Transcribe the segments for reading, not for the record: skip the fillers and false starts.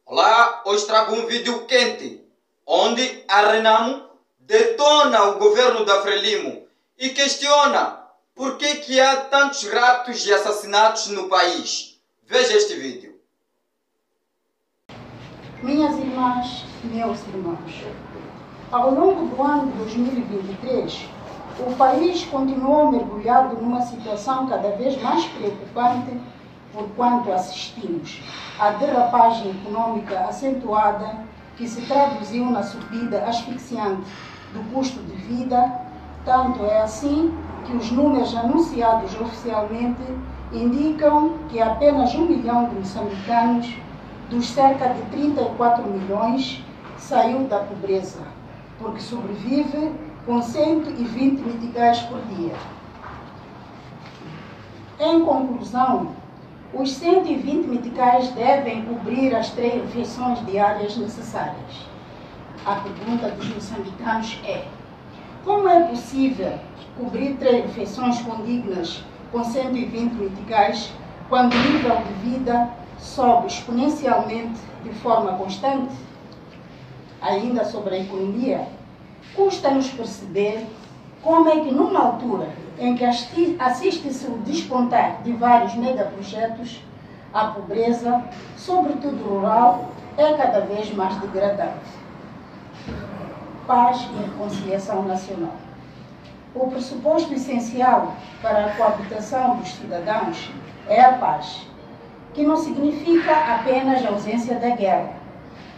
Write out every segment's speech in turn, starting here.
Olá, hoje trago um vídeo quente, onde a Renamo detona o governo da Frelimo e questiona por que há tantos raptos e assassinatos no país. Veja este vídeo. Minhas irmãs, meus irmãos, ao longo do ano de 2023, o país continuou mergulhado numa situação cada vez mais preocupante, porquanto assistimos à derrapagem econômica acentuada que se traduziu na subida asfixiante do custo de vida. Tanto é assim que os números anunciados oficialmente indicam que apenas 1 milhão de moçambicanos, dos cerca de 34 milhões, saiu da pobreza, porque sobrevive com 120 meticais por dia. Em conclusão, os 120 meticais devem cobrir as 3 refeições diárias necessárias. A pergunta dos moçambicanos é: como é possível cobrir 3 refeições condignas com 120 meticais quando o nível de vida sobe exponencialmente de forma constante? Ainda sobre a economia, custa-nos perceber como é que, numa altura em que assiste-se o despontar de vários megaprojetos, a pobreza, sobretudo rural, é cada vez mais degradante. Paz e reconciliação nacional. O pressuposto essencial para a coabitação dos cidadãos é a paz, que não significa apenas a ausência da guerra,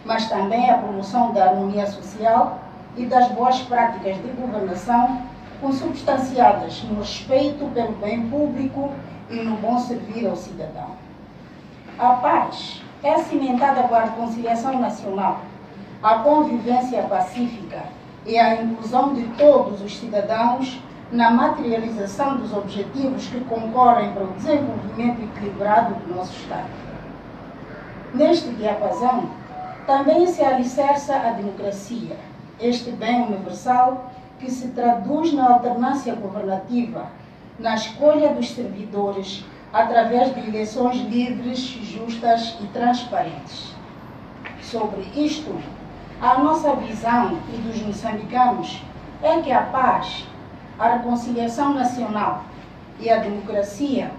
mas também a promoção da harmonia social e das boas práticas de governação, consubstanciadas no respeito pelo bem público e no bom servir ao cidadão. A paz é cimentada com a reconciliação nacional, a convivência pacífica e a inclusão de todos os cidadãos na materialização dos objetivos que concorrem para o desenvolvimento equilibrado do nosso Estado. Neste diapasão, também se alicerça a democracia, este bem universal que se traduz na alternância governativa, na escolha dos servidores, através de eleições livres, justas e transparentes. Sobre isto, a nossa visão e dos moçambicanos é que a paz, a reconciliação nacional e a democracia,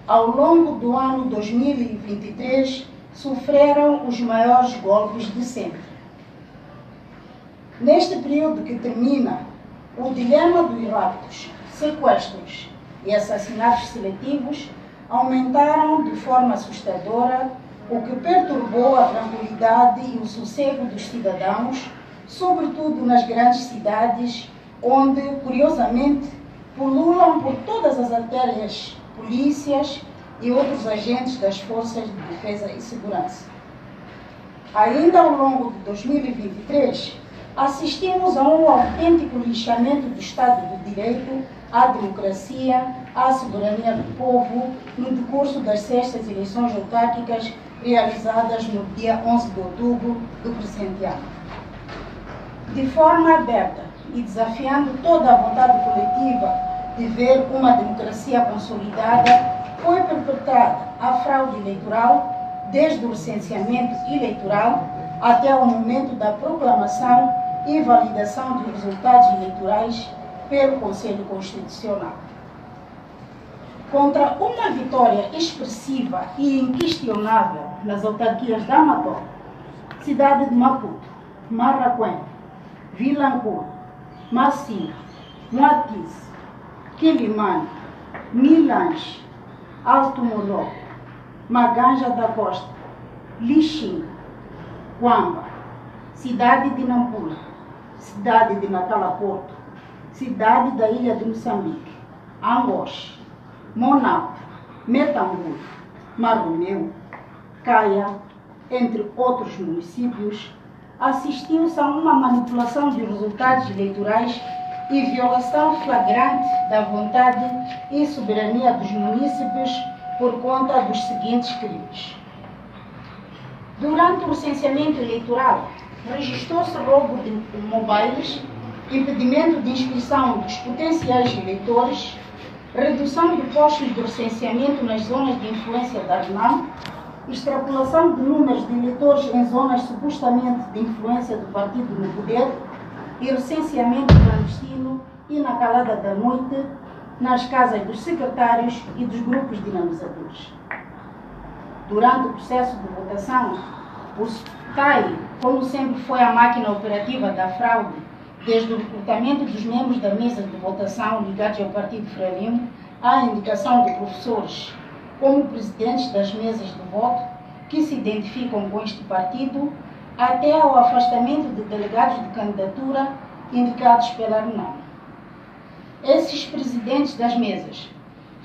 ao longo do ano 2023, sofreram os maiores golpes de sempre. Neste período que termina, o dilema dos raptos, sequestros e assassinatos seletivos aumentaram de forma assustadora, o que perturbou a tranquilidade e o sossego dos cidadãos, sobretudo nas grandes cidades, onde, curiosamente, pululam por todas as artérias polícias e outros agentes das forças de defesa e segurança. Ainda ao longo de 2023, assistimos a um autêntico lixamento do Estado de Direito, à democracia, à soberania do povo, no decurso das 6ª eleições autárquicas realizadas no dia 11 de outubro do presente ano. De forma aberta e desafiando toda a vontade coletiva de ver uma democracia consolidada, foi perpetrada a fraude eleitoral, desde o licenciamento eleitoral até o momento da proclamação e validação dos resultados eleitorais pelo Conselho Constitucional. Contra uma vitória expressiva e inquestionável nas autarquias da Amapá, cidade de Maputo, Marraquém, Vilanculo, Macia, Moatize, Quilimane, Milange, Alto Moló, Maganja da Costa, Lixinga, Quamba, cidade de Nampula, cidade de Macalaporto, cidade da Ilha de Moçambique, Angoche, Monaco, Metangulu, Marromeu, Caia, entre outros municípios, assistiu-se a uma manipulação de resultados eleitorais e violação flagrante da vontade e soberania dos munícipes por conta dos seguintes crimes. Durante o licenciamento eleitoral, registrou-se roubo de mobiles, impedimento de inscrição dos potenciais eleitores, redução de postos de recenseamento nas zonas de influência da Renamo, extrapolação de números de eleitores em zonas supostamente de influência do partido no poder e recenseamento clandestino e na calada da noite nas casas dos secretários e dos grupos dinamizadores. Durante o processo de votação, o STAI, como sempre foi a máquina operativa da fraude, desde o recrutamento dos membros da mesa de votação ligados ao Partido Frelimo, à indicação de professores como presidentes das mesas de voto que se identificam com este partido, até ao afastamento de delegados de candidatura indicados pela RENAMO. Esses presidentes das mesas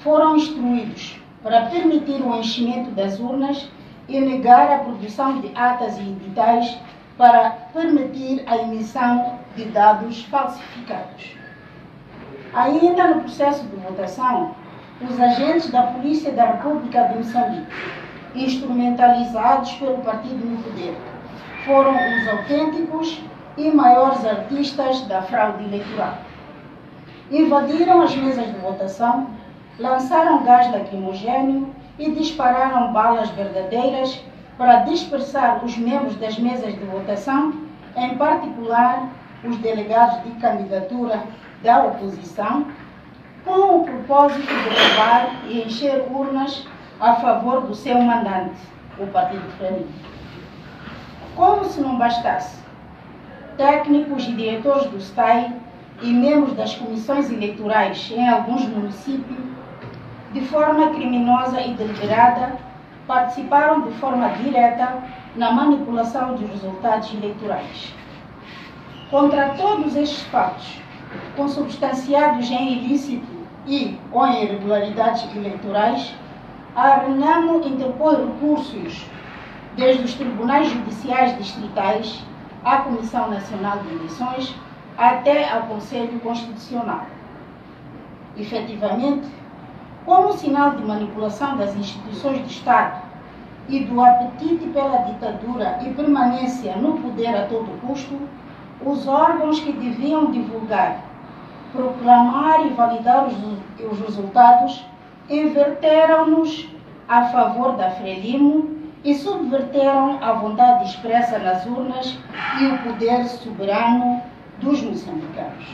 foram instruídos para permitir o enchimento das urnas e negar a produção de atas e editais para permitir a emissão de dados falsificados. Ainda no processo de votação, os agentes da Polícia da República de Moçambique, instrumentalizados pelo partido no poder, foram os autênticos e maiores artistas da fraude eleitoral. Invadiram as mesas de votação, lançaram gás lacrimogéneo e dispararam balas verdadeiras para dispersar os membros das mesas de votação, em particular os delegados de candidatura da oposição, com o propósito de roubar e encher urnas a favor do seu mandante, o Partido Frelimo. Como se não bastasse, técnicos e diretores do STAI e membros das comissões eleitorais em alguns municípios, de forma criminosa e deliberada, participaram de forma direta na manipulação dos resultados eleitorais. Contra todos estes fatos, consubstanciados em ilícito ou em irregularidades eleitorais, a RENAMO interpôs recursos desde os tribunais judiciais distritais à Comissão Nacional de Eleições até ao Conselho Constitucional. Efetivamente, como sinal de manipulação das instituições do Estado e do apetite pela ditadura e permanência no poder a todo custo, os órgãos que deviam divulgar, proclamar e validar os resultados inverteram-nos a favor da Frelimo e subverteram a vontade expressa nas urnas e o poder soberano dos moçambicanos.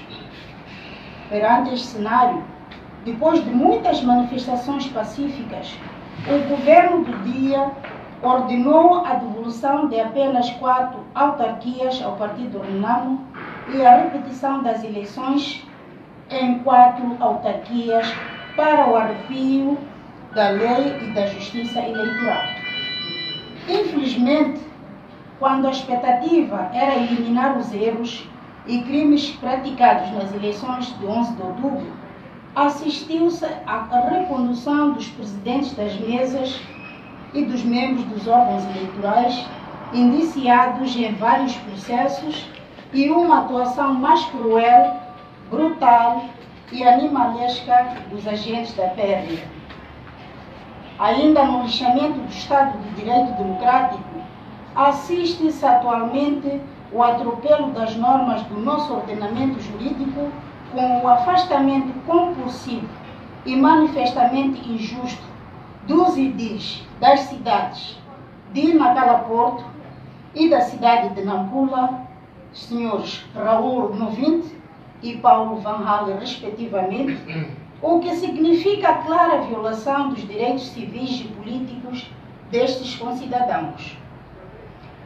Perante este cenário, depois de muitas manifestações pacíficas, o governo do dia ordenou a devolução de apenas 4 autarquias ao partido RENAMO e a repetição das eleições em 4 autarquias para o arrepio da lei e da justiça eleitoral. Infelizmente, quando a expectativa era eliminar os erros e crimes praticados nas eleições de 11 de outubro, assistiu-se à recondução dos presidentes das mesas e dos membros dos órgãos eleitorais indiciados em vários processos e uma atuação mais cruel, brutal e animalesca dos agentes da PRD. Ainda no lixamento do Estado de Direito Democrático, assiste-se atualmente o atropelo das normas do nosso ordenamento jurídico com o afastamento compulsivo e manifestamente injusto dos edis das cidades de Nacala Porto e da cidade de Nampula, senhores Raul Novinte e Paulo Van Halen, respectivamente, o que significa a clara violação dos direitos civis e políticos destes concidadãos.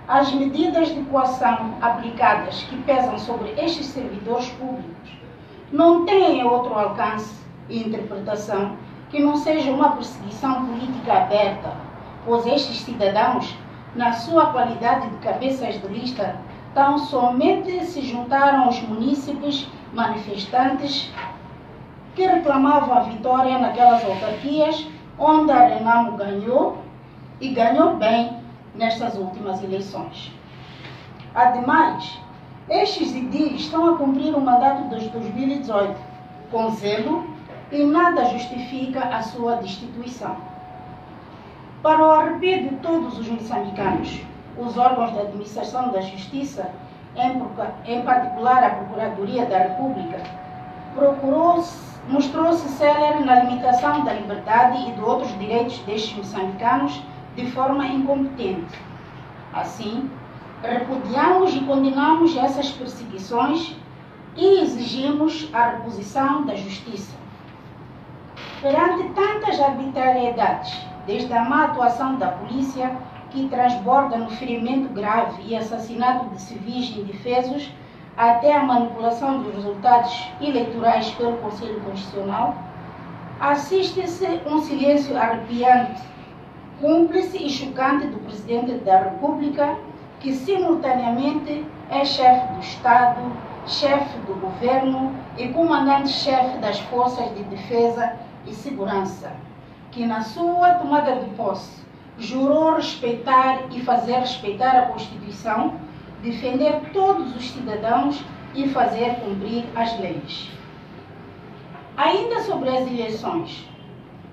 As medidas de coação aplicadas que pesam sobre estes servidores públicos não têm outro alcance e interpretação que não seja uma perseguição política aberta, pois estes cidadãos, na sua qualidade de cabeças de lista, tão somente se juntaram aos munícipes manifestantes que reclamavam a vitória naquelas autarquias onde a RENAMO ganhou e ganhou bem nestas últimas eleições. Ademais, estes edis estão a cumprir o mandato de 2018 com zelo e nada justifica a sua destituição. Para o arrepio de todos os moçambicanos, os órgãos da administração da Justiça, em particular a Procuradoria da República, mostrou-se célere na limitação da liberdade e de outros direitos destes moçambicanos de forma incompetente. Assim, repudiamos e condenamos essas perseguições e exigimos a reposição da justiça. Perante tantas arbitrariedades, desde a má atuação da polícia, que transborda no ferimento grave e assassinato de civis indefesos, até a manipulação dos resultados eleitorais pelo Conselho Constitucional, assiste-se um silêncio arrepiante, cúmplice e chocante do Presidente da República, que simultaneamente é chefe do Estado, chefe do governo e comandante-chefe das Forças de Defesa e Segurança, que na sua tomada de posse jurou respeitar e fazer respeitar a Constituição, defender todos os cidadãos e fazer cumprir as leis. Ainda sobre as eleições,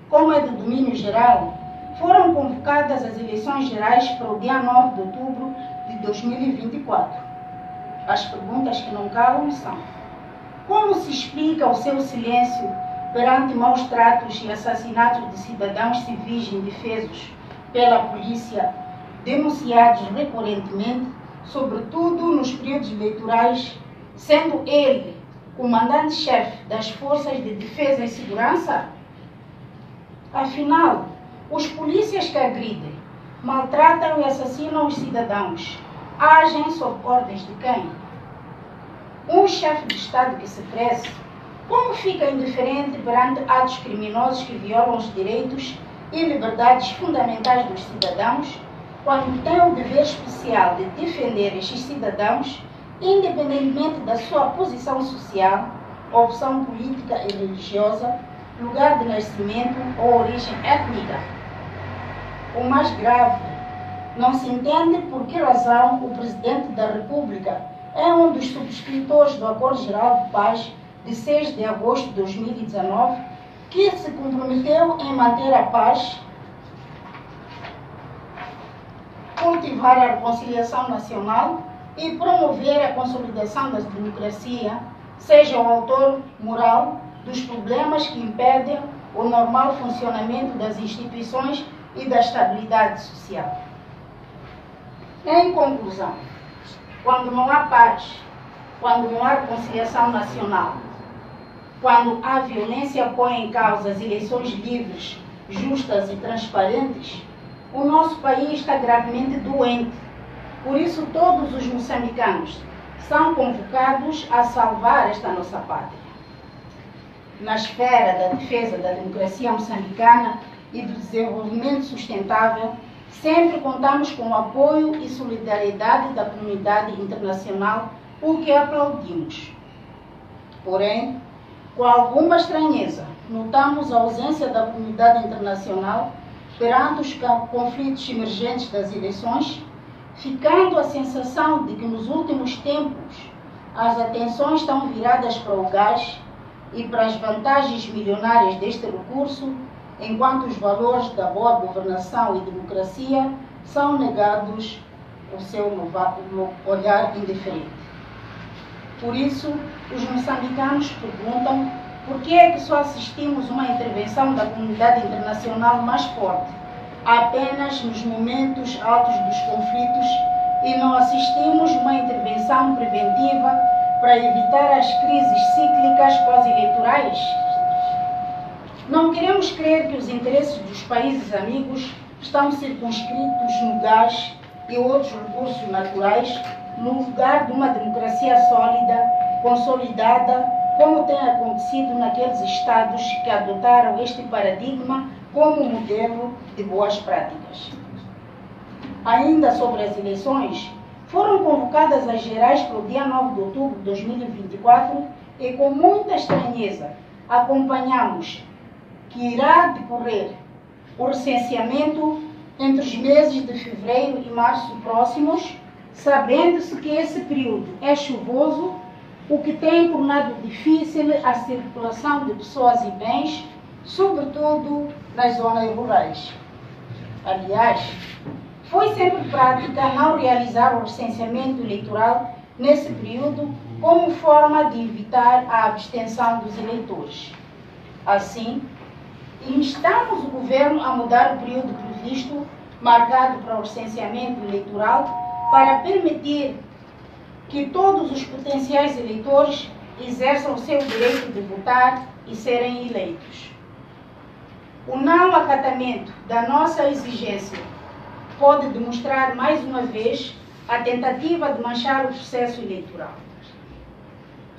como é do domínio geral, foram convocadas as eleições gerais para o dia 9 de outubro de 2024. As perguntas que não calam são: como se explica o seu silêncio perante maus tratos e assassinatos de cidadãos civis indefesos pela polícia, denunciados recorrentemente, sobretudo nos períodos eleitorais, sendo ele comandante-chefe das Forças de Defesa e Segurança? Afinal, os polícias que agridem, maltratam e assassinam os cidadãos agem sob ordens de quem? Um chefe de Estado que se preze, como fica indiferente perante atos criminosos que violam os direitos e liberdades fundamentais dos cidadãos, quando tem o dever especial de defender estes cidadãos, independentemente da sua posição social, opção política e religiosa, lugar de nascimento ou origem étnica? O mais grave, não se entende por que razão o Presidente da República é um dos subscritores do Acordo Geral de Paz de 6 de agosto de 2019, que se comprometeu em manter a paz, cultivar a reconciliação nacional e promover a consolidação da democracia, seja o autor moral dos problemas que impedem o normal funcionamento das instituições e da estabilidade social. Em conclusão, quando não há paz, quando não há reconciliação nacional, quando a violência põe em causa as eleições livres, justas e transparentes, o nosso país está gravemente doente. Por isso, todos os moçambicanos são convocados a salvar esta nossa pátria. Na esfera da defesa da democracia moçambicana e do desenvolvimento sustentável, sempre contamos com o apoio e solidariedade da comunidade internacional, o que aplaudimos. Porém, com alguma estranheza, notamos a ausência da comunidade internacional perante os conflitos emergentes das eleições, ficando a sensação de que nos últimos tempos as atenções estão viradas para o gás e para as vantagens milionárias deste recurso, enquanto os valores da boa governação e democracia são negados o seu olhar indiferente. Por isso, os moçambicanos perguntam por que é que só assistimos uma intervenção da comunidade internacional mais forte apenas nos momentos altos dos conflitos e não assistimos uma intervenção preventiva para evitar as crises cíclicas pós-eleitorais? Não queremos crer que os interesses dos países amigos estão circunscritos no gás e outros recursos naturais, no lugar de uma democracia sólida, consolidada, como tem acontecido naqueles estados que adotaram este paradigma como modelo de boas práticas. Ainda sobre as eleições, foram convocadas as gerais para o dia 9 de outubro de 2024 e com muita estranheza acompanhamos que irá decorrer o recenseamento entre os meses de fevereiro e março próximos, sabendo-se que esse período é chuvoso, o que tem tornado difícil a circulação de pessoas e bens, sobretudo nas zonas rurais. Aliás, foi sempre prática não realizar o recenseamento eleitoral nesse período como forma de evitar a abstenção dos eleitores. Assim, instamos o governo a mudar o período previsto, marcado para o licenciamento eleitoral, para permitir que todos os potenciais eleitores exerçam o seu direito de votar e serem eleitos. O não acatamento da nossa exigência pode demonstrar mais uma vez a tentativa de manchar o processo eleitoral.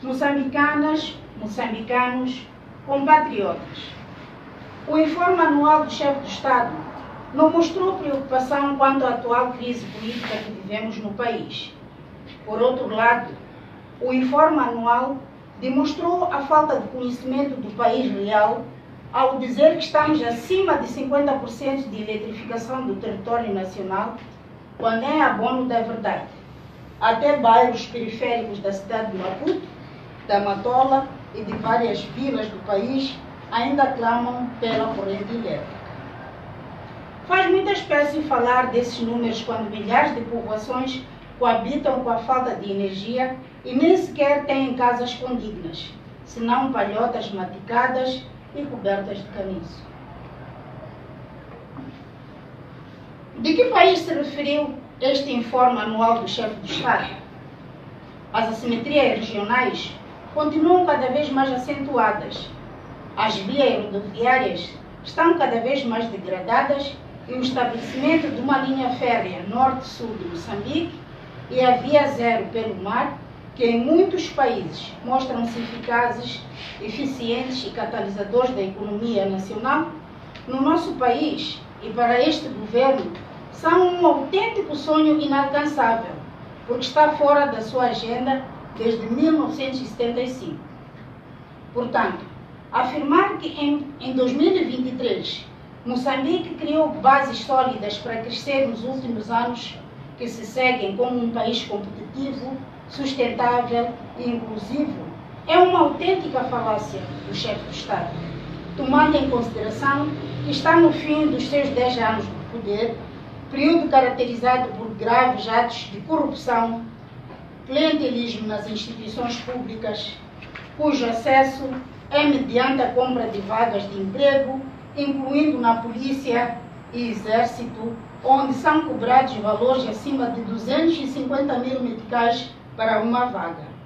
Moçambicanas, moçambicanos, compatriotas, o informe anual do chefe do Estado não mostrou preocupação quanto à atual crise política que vivemos no país. Por outro lado, o informe anual demonstrou a falta de conhecimento do país real ao dizer que estamos acima de 50% de eletrificação do território nacional, quando é abono da verdade. Até bairros periféricos da cidade de Maputo, da Matola e de várias vilas do país ainda clamam pela corrente elétrica. Faz muita espécie falar desses números quando milhares de povoações coabitam com a falta de energia e nem sequer têm casas condignas, senão palhotas maticadas e cobertas de caniço. De que país se referiu este informe anual do chefe do Estado? As assimetrias regionais continuam cada vez mais acentuadas. As vias rodoviárias estão cada vez mais degradadas e o estabelecimento de uma linha férrea norte-sul de Moçambique e a via zero pelo mar, que em muitos países mostram-se eficazes, eficientes e catalisadores da economia nacional, no nosso país e para este governo são um autêntico sonho inalcançável, porque está fora da sua agenda desde 1975. Portanto, afirmar que em 2023 Moçambique criou bases sólidas para crescer nos últimos anos que se seguem como um país competitivo, sustentável e inclusivo é uma autêntica falácia do chefe do Estado, tomando em consideração que está no fim dos seus 10 anos de poder, período caracterizado por graves atos de corrupção, clientelismo nas instituições públicas, cujo acesso é mediante a compra de vagas de emprego, incluindo na polícia e exército, onde são cobrados valores acima de 250 mil meticais para uma vaga.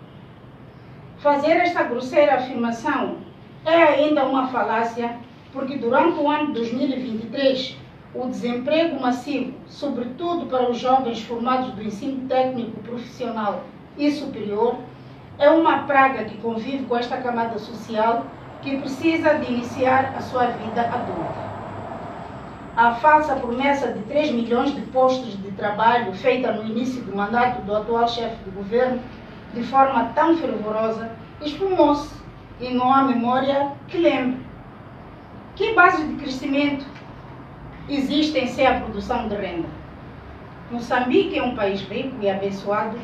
Fazer esta grosseira afirmação é ainda uma falácia, porque durante o ano de 2023, o desemprego massivo, sobretudo para os jovens formados do ensino técnico profissional e superior, é uma praga que convive com esta camada social que precisa de iniciar a sua vida adulta. A falsa promessa de 3 milhões de postos de trabalho feita no início do mandato do atual chefe do governo, de forma tão fervorosa, esfumou-se e não há memória que lembre. Que base de crescimento existem sem a produção de renda? Moçambique é um país rico e abençoado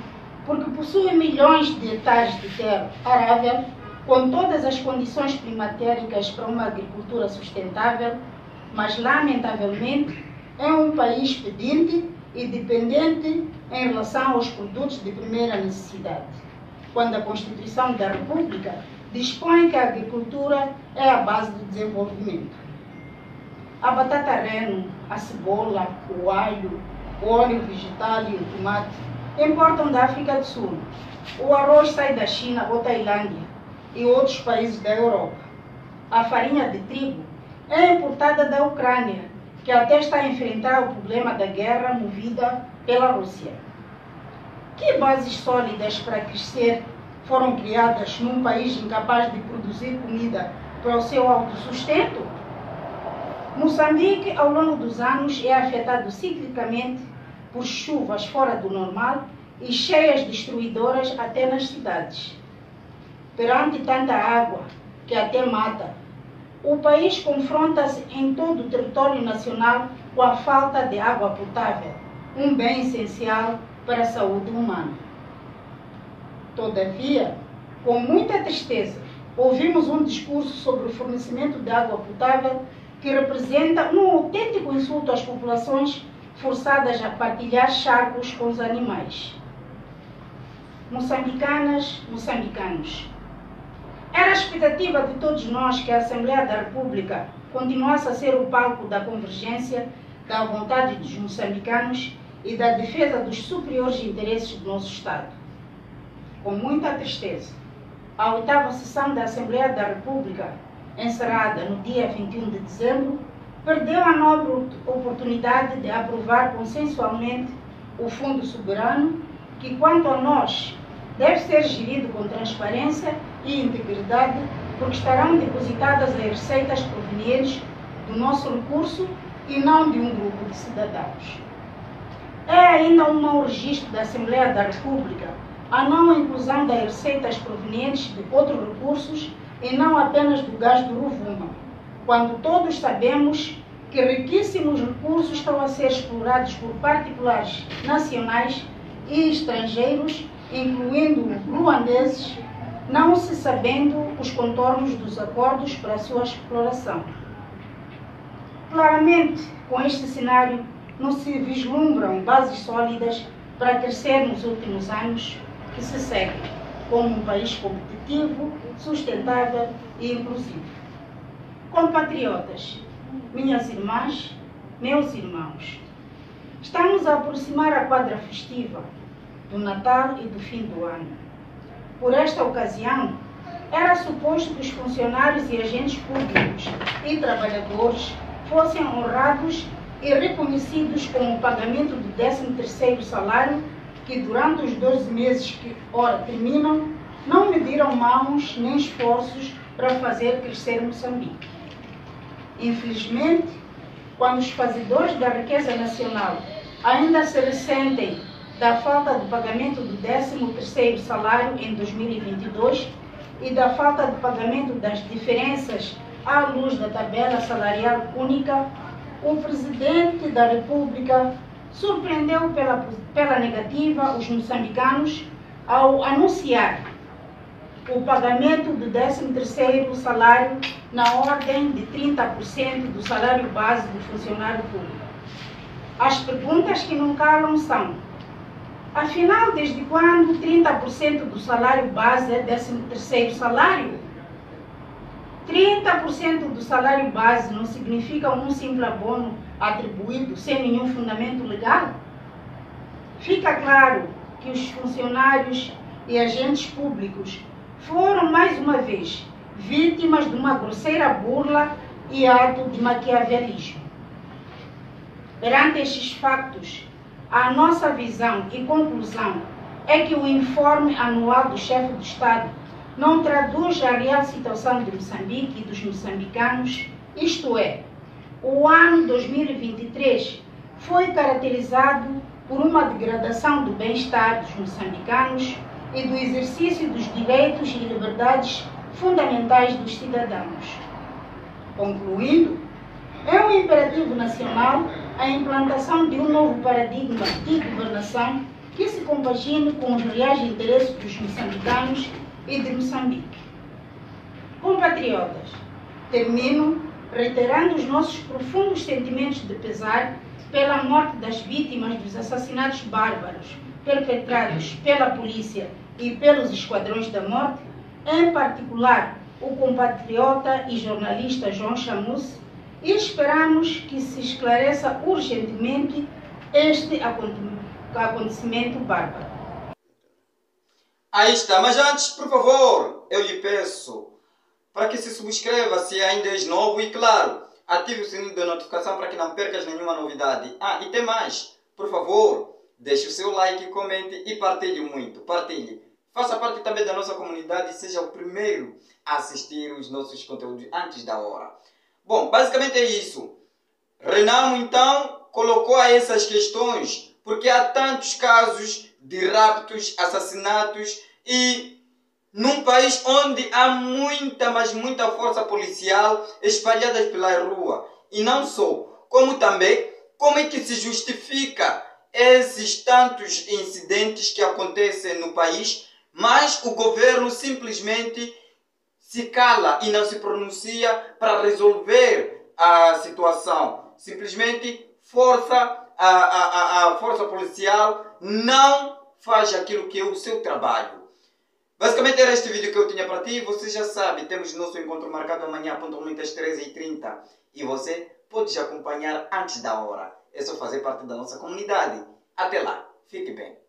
porque possui milhões de hectares de terra arável com todas as condições climatéricas para uma agricultura sustentável, mas lamentavelmente é um país pedinte e dependente em relação aos produtos de primeira necessidade, quando a Constituição da República dispõe que a agricultura é a base do desenvolvimento. A batata reno, a cebola, o alho, o óleo vegetal e o tomate importam da África do Sul. O arroz sai da China ou Tailândia e outros países da Europa. A farinha de trigo é importada da Ucrânia, que até está a enfrentar o problema da guerra movida pela Rússia. Que bases sólidas para crescer foram criadas num país incapaz de produzir comida para o seu autossustento? Moçambique, ao longo dos anos, é afetado ciclicamente por chuvas fora do normal e cheias destruidoras até nas cidades. Perante tanta água, que até mata, o país confronta-se em todo o território nacional com a falta de água potável, um bem essencial para a saúde humana. Todavia, com muita tristeza, ouvimos um discurso sobre o fornecimento de água potável que representa um autêntico insulto às populações forçadas a partilhar charcos com os animais. Moçambicanas, moçambicanos, era a expectativa de todos nós que a Assembleia da República continuasse a ser o palco da convergência da vontade dos moçambicanos e da defesa dos superiores interesses do nosso Estado. Com muita tristeza, a 8ª sessão da Assembleia da República, encerrada no dia 21 de dezembro, perdeu a nobre oportunidade de aprovar consensualmente o Fundo Soberano, que, quanto a nós, deve ser gerido com transparência e integridade, porque estarão depositadas as receitas provenientes do nosso recurso e não de um grupo de cidadãos. É ainda um mau registro da Assembleia da República a não inclusão das receitas provenientes de outros recursos e não apenas do gás do Rovuma, quando todos sabemos que riquíssimos recursos estão a ser explorados por particulares nacionais e estrangeiros, incluindo ruandeses, não se sabendo os contornos dos acordos para a sua exploração. Claramente, com este cenário, não se vislumbram bases sólidas para crescer nos últimos anos que se seguem, como um país competitivo, sustentável e inclusivo. Compatriotas, minhas irmãs, meus irmãos, estamos a aproximar a quadra festiva do Natal e do fim do ano. Por esta ocasião, era suposto que os funcionários e agentes públicos e trabalhadores fossem honrados e reconhecidos com o pagamento do 13º salário, que durante os 12 meses que ora terminam, não mediram mãos nem esforços para fazer crescer Moçambique. Infelizmente, quando os fazedores da riqueza nacional ainda se ressentem da falta do pagamento do 13º salário em 2022 e da falta de pagamento das diferenças à luz da tabela salarial única, o Presidente da República surpreendeu pela negativa os moçambicanos ao anunciar o pagamento do 13º salário na ordem de 30% do salário base do funcionário público. As perguntas que não calam são: afinal, desde quando 30% do salário base é 13º salário? 30% do salário base não significa um simples abono atribuído sem nenhum fundamento legal? Fica claro que os funcionários e agentes públicos foram, mais uma vez, vítimas de uma grosseira burla e ato de maquiavelismo. Perante estes factos, a nossa visão e conclusão é que o informe anual do chefe do Estado não traduz a real situação de Moçambique e dos moçambicanos, isto é, o ano 2023 foi caracterizado por uma degradação do bem-estar dos moçambicanos e do exercício dos direitos e liberdades fundamentais dos cidadãos. Concluindo, é um imperativo nacional a implantação de um novo paradigma de governação que se compagine com os reais interesses dos moçambicanos e de Moçambique. Compatriotas, termino reiterando os nossos profundos sentimentos de pesar pela morte das vítimas dos assassinatos bárbaros perpetrados pela polícia e pelos esquadrões da morte, em particular o compatriota e jornalista João Chamus, e esperamos que se esclareça urgentemente este acontecimento bárbaro. Aí está, mas antes, por favor, eu lhe peço para que se subscreva se ainda és novo e, claro, ative o sininho de notificação para que não percas nenhuma novidade. E tem mais, por favor, deixe o seu like, comente e partilhe muito. Partilhe. Faça parte também da nossa comunidade e seja o primeiro a assistir os nossos conteúdos antes da hora. Bom, basicamente é isso. Renamo, então, colocou essas questões porque há tantos casos de raptos, assassinatos e num país onde há muita, mas muita força policial espalhada pela rua. E não só, como também, como é que se justifica esses tantos incidentes que acontecem no país, mas o governo simplesmente se cala e não se pronuncia para resolver a situação. Simplesmente a força policial não faz aquilo que é o seu trabalho. Basicamente era este vídeo que eu tinha para ti. Você já sabe, temos nosso encontro marcado amanhã, pontualmente às 13h30. E você podes acompanhar antes da hora. É só fazer parte da nossa comunidade. Até lá, fique bem.